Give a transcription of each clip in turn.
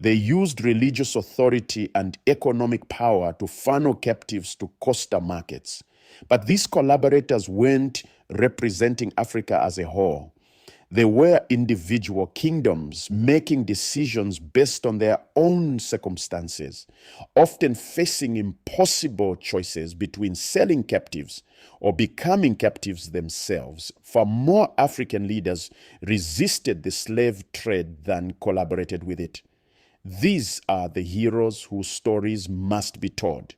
They used religious authority and economic power to funnel captives to coastal markets. But these collaborators weren't representing Africa as a whole. They were individual kingdoms making decisions based on their own circumstances, often facing impossible choices between selling captives or becoming captives themselves. For more African leaders resisted the slave trade than collaborated with it. These are the heroes whose stories must be told.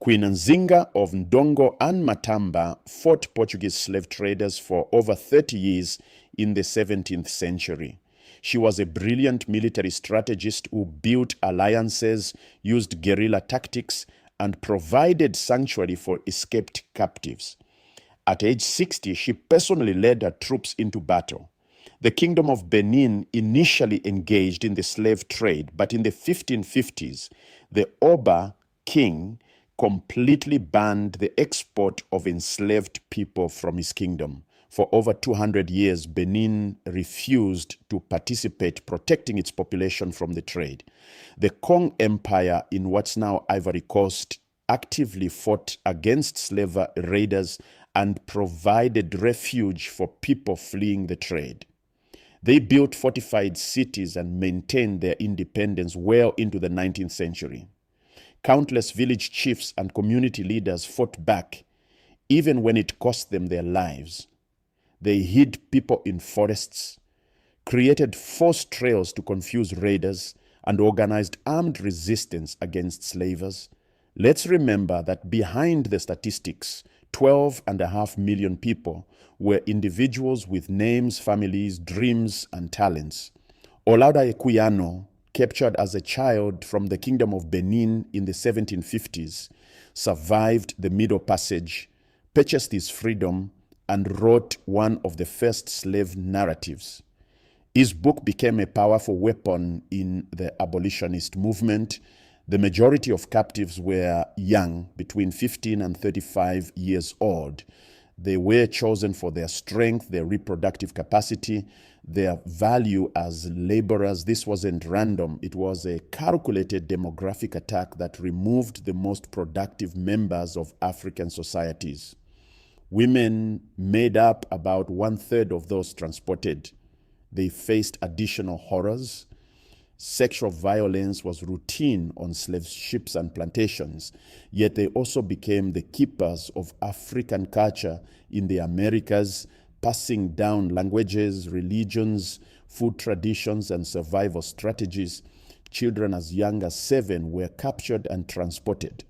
Queen Nzinga of Ndongo and Matamba fought Portuguese slave traders for over 30 years in the 17th century. She was a brilliant military strategist who built alliances, used guerrilla tactics, and provided sanctuary for escaped captives. At age 60, she personally led her troops into battle. The Kingdom of Benin initially engaged in the slave trade, but in the 1550s, the Oba king completely banned the export of enslaved people from his kingdom. For over 200 years, Benin refused to participate, protecting its population from the trade. The Kong Empire in what's now Ivory Coast actively fought against slave raiders and provided refuge for people fleeing the trade. They built fortified cities and maintained their independence well into the 19th century. Countless village chiefs and community leaders fought back, even when it cost them their lives. They hid people in forests, created forced trails to confuse raiders, and organized armed resistance against slavers. Let's remember that behind the statistics, 12.5 million people were individuals with names, families, dreams, and talents. Olaudah Equiano, captured as a child from the Kingdom of Benin in the 1750s, survived the Middle Passage, purchased his freedom, and wrote one of the first slave narratives. His book became a powerful weapon in the abolitionist movement. The majority of captives were young, between 15 and 35 years old. They were chosen for their strength, their reproductive capacity, their value as laborers. This wasn't random. It was a calculated demographic attack that removed the most productive members of African societies. Women made up about 1/3 of those transported. They faced additional horrors. Sexual violence was routine on slave ships and plantations, yet they also became the keepers of African culture in the Americas, passing down languages, religions, food traditions, and survival strategies. Children as young as 7 were captured and transported.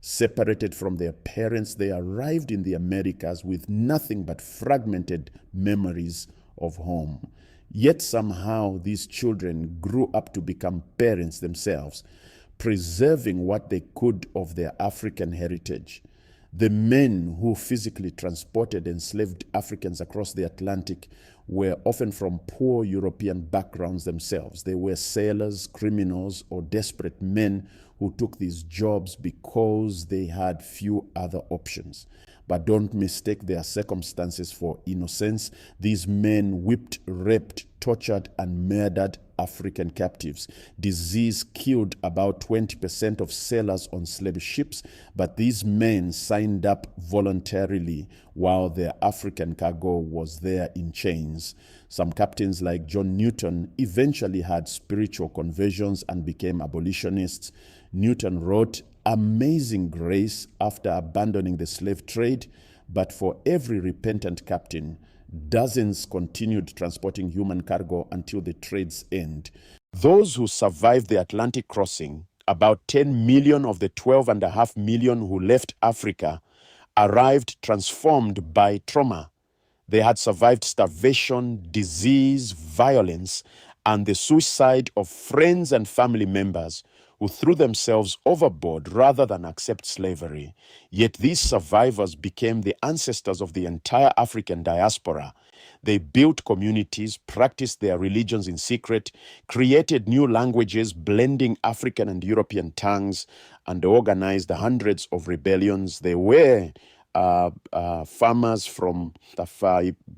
Separated from their parents, they arrived in the Americas with nothing but fragmented memories of home. Yet somehow these children grew up to become parents themselves, preserving what they could of their African heritage. The men who physically transported enslaved Africans across the Atlantic were often from poor European backgrounds themselves. They were sailors, criminals, or desperate men who took these jobs because they had few other options. But don't mistake their circumstances for innocence. These men whipped, raped, tortured, and murdered African captives. Disease killed about 20% of sailors on slave ships, but these men signed up voluntarily while their African cargo was there in chains. Some captains like John Newton eventually had spiritual conversions and became abolitionists. Newton wrote Amazing Grace after abandoning the slave trade, but for every repentant captain, dozens continued transporting human cargo until the trade's end. Those who survived the Atlantic crossing, about 10 million of the 12.5 million who left Africa, arrived transformed by trauma. They had survived starvation, disease, violence, and the suicide of friends and family members who threw themselves overboard rather than accept slavery. Yet these survivors became the ancestors of the entire African diaspora. They built communities, practiced their religions in secret, created new languages blending African and European tongues, and organized hundreds of rebellions. They were farmers from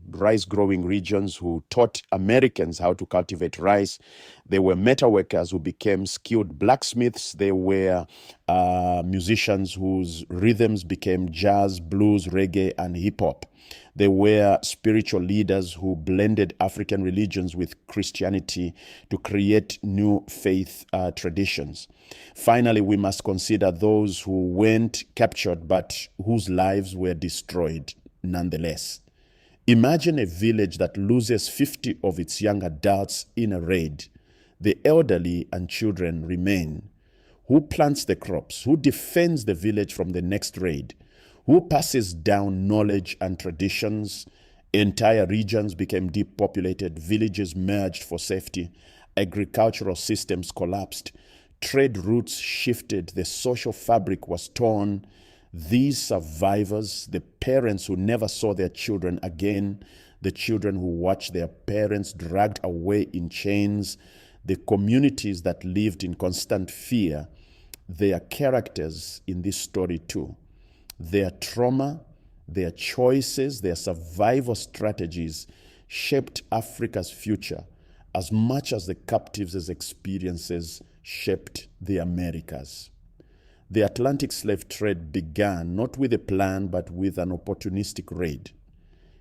rice-growing regions who taught Americans how to cultivate rice. There were metal workers who became skilled blacksmiths. There were musicians whose rhythms became jazz, blues, reggae, and hip hop. There were spiritual leaders who blended African religions with Christianity to create new faith traditions. Finally, we must consider those who weren't captured but whose lives were destroyed nonetheless. Imagine a village that loses 50 of its young adults in a raid. The elderly and children remain. Who plants the crops? Who defends the village from the next raid? Who passes down knowledge and traditions? Entire regions became depopulated, villages merged for safety, agricultural systems collapsed, trade routes shifted, the social fabric was torn. These survivors, the parents who never saw their children again, the children who watched their parents dragged away in chains, the communities that lived in constant fear, they are characters in this story too. Their trauma, their choices, their survival strategies shaped Africa's future as much as the captives' experiences shaped the Americas. The Atlantic slave trade began not with a plan but with an opportunistic raid.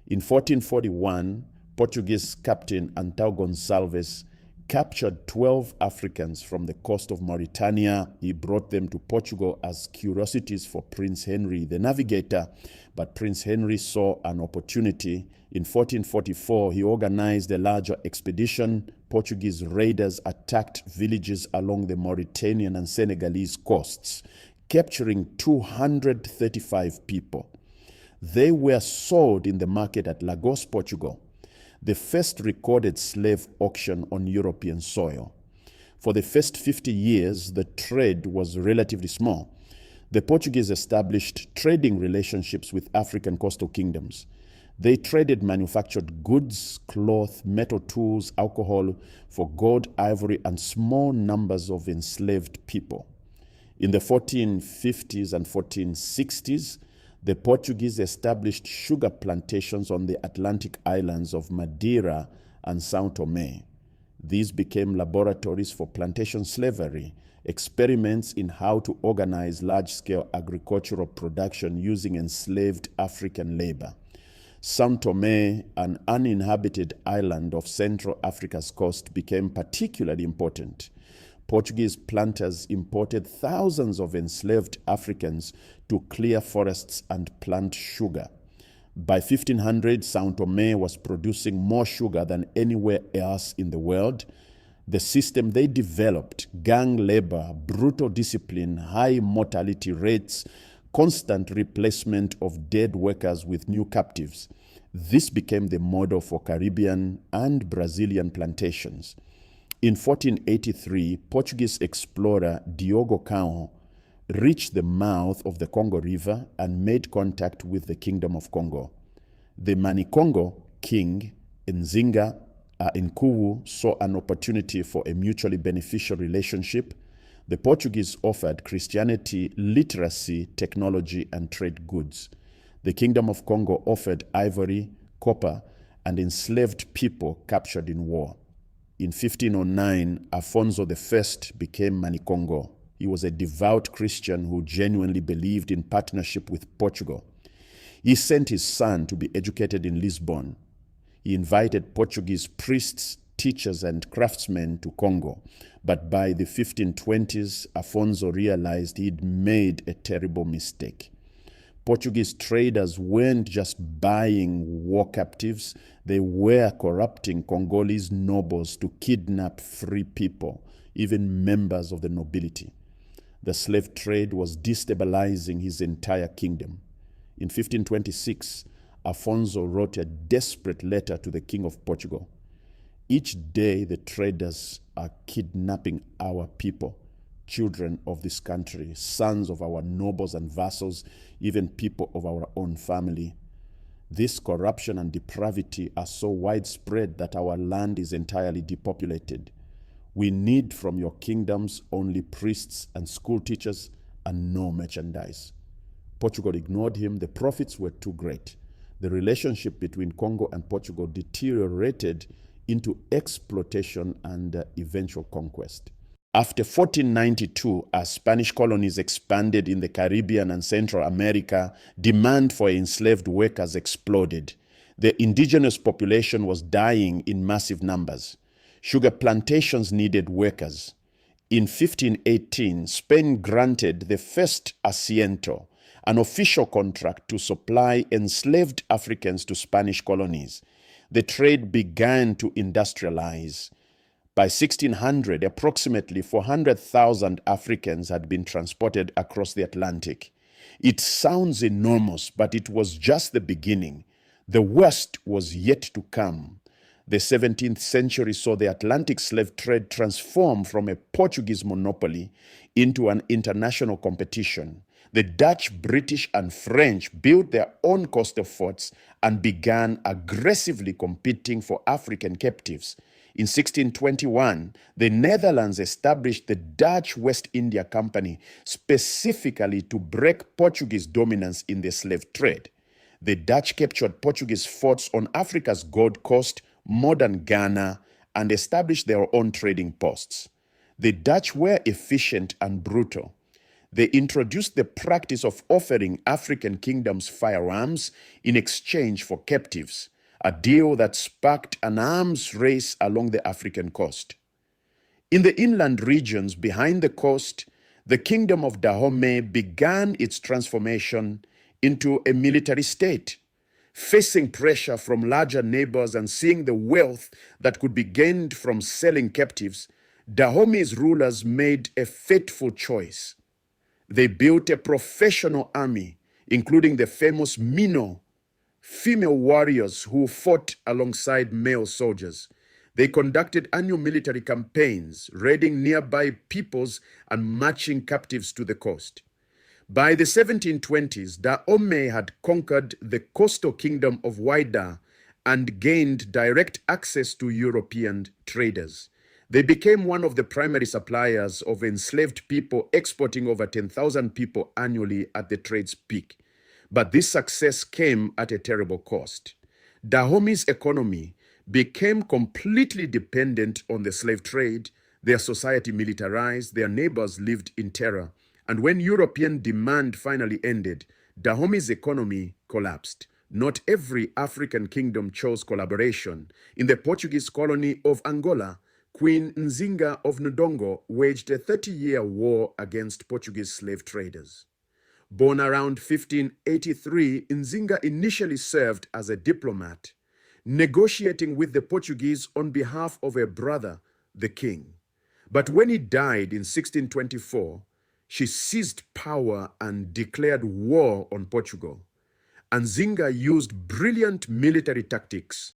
In 1441, Portuguese captain Antão Gonçalves captured 12 Africans from the coast of Mauritania. He brought them to Portugal as curiosities for Prince Henry the Navigator, but Prince Henry saw an opportunity. In 1444, he organized a larger expedition. Portuguese raiders attacked villages along the Mauritanian and Senegalese coasts, capturing 235 people. They were sold in the market at Lagos, Portugal, the first recorded slave auction on European soil. For the first 50 years, the trade was relatively small. The Portuguese established trading relationships with African coastal kingdoms. They traded manufactured goods, cloth, metal tools, alcohol for gold, ivory, and small numbers of enslaved people. In the 1450s and 1460s, the Portuguese established sugar plantations on the Atlantic islands of Madeira and São Tomé. These became laboratories for plantation slavery, experiments in how to organize large-scale agricultural production using enslaved African labor. São Tomé, an uninhabited island of Central Africa's coast, became particularly important. Portuguese planters imported thousands of enslaved Africans to clear forests and plant sugar. By 1500, São Tomé was producing more sugar than anywhere else in the world. The system they developed, gang labor, brutal discipline, high mortality rates, constant replacement of dead workers with new captives. This became the model for Caribbean and Brazilian plantations. In 1483, Portuguese explorer Diogo Cao reached the mouth of the Congo River and made contact with the Kingdom of Congo. The Manikongo king, Nzinga Nkuwu, saw an opportunity for a mutually beneficial relationship. The Portuguese offered Christianity, literacy, technology, and trade goods. The Kingdom of Congo offered ivory, copper, and enslaved people captured in war. In 1509, Afonso I became Manikongo. He was a devout Christian who genuinely believed in partnership with Portugal. He sent his son to be educated in Lisbon. He invited Portuguese priests, teachers, and craftsmen to Congo. But by the 1520s, Afonso realized he'd made a terrible mistake. Portuguese traders weren't just buying war captives, they were corrupting Congolese nobles to kidnap free people, even members of the nobility. The slave trade was destabilizing his entire kingdom. In 1526, Afonso wrote a desperate letter to the King of Portugal. Each day the traders are kidnapping our people, children of this country, sons of our nobles and vassals, even people of our own family. This corruption and depravity are so widespread that our land is entirely depopulated. We need from your kingdoms only priests and school teachers and no merchandise. Portugal ignored him. The profits were too great. The relationship between Congo and Portugal deteriorated into exploitation and eventual conquest. After 1492, as Spanish colonies expanded in the Caribbean and Central America, demand for enslaved workers exploded. The indigenous population was dying in massive numbers. Sugar plantations needed workers. In 1518, Spain granted the first asiento, an official contract to supply enslaved Africans to Spanish colonies. The trade began to industrialize. By 1600, approximately 400,000 Africans had been transported across the Atlantic. It sounds enormous, but it was just the beginning. The worst was yet to come. The 17th century saw the Atlantic slave trade transform from a Portuguese monopoly into an international competition. The Dutch, British, and French built their own coastal forts and began aggressively competing for African captives. In 1621, the Netherlands established the Dutch West India Company specifically to break Portuguese dominance in the slave trade. The Dutch captured Portuguese forts on Africa's Gold Coast, modern Ghana, and established their own trading posts. The Dutch were efficient and brutal. They introduced the practice of offering African kingdoms firearms in exchange for captives, a deal that sparked an arms race along the African coast. In the inland regions behind the coast, the kingdom of Dahomey began its transformation into a military state. Facing pressure from larger neighbors and seeing the wealth that could be gained from selling captives, Dahomey's rulers made a fateful choice. They built a professional army, including the famous Mino, female warriors who fought alongside male soldiers. They conducted annual military campaigns, raiding nearby peoples and marching captives to the coast. By the 1720s, Dahomey had conquered the coastal kingdom of Whydah and gained direct access to European traders. They became one of the primary suppliers of enslaved people, exporting over 10,000 people annually at the trade's peak. But this success came at a terrible cost. Dahomey's economy became completely dependent on the slave trade. Their society militarized, their neighbors lived in terror. And when European demand finally ended, Dahomey's economy collapsed. Not every African kingdom chose collaboration. In the Portuguese colony of Angola, Queen Nzinga of Ndongo waged a 30-year war against Portuguese slave traders. Born around 1583, Nzinga initially served as a diplomat, negotiating with the Portuguese on behalf of her brother, the king. But when he died in 1624, she seized power and declared war on Portugal. Nzinga used brilliant military tactics.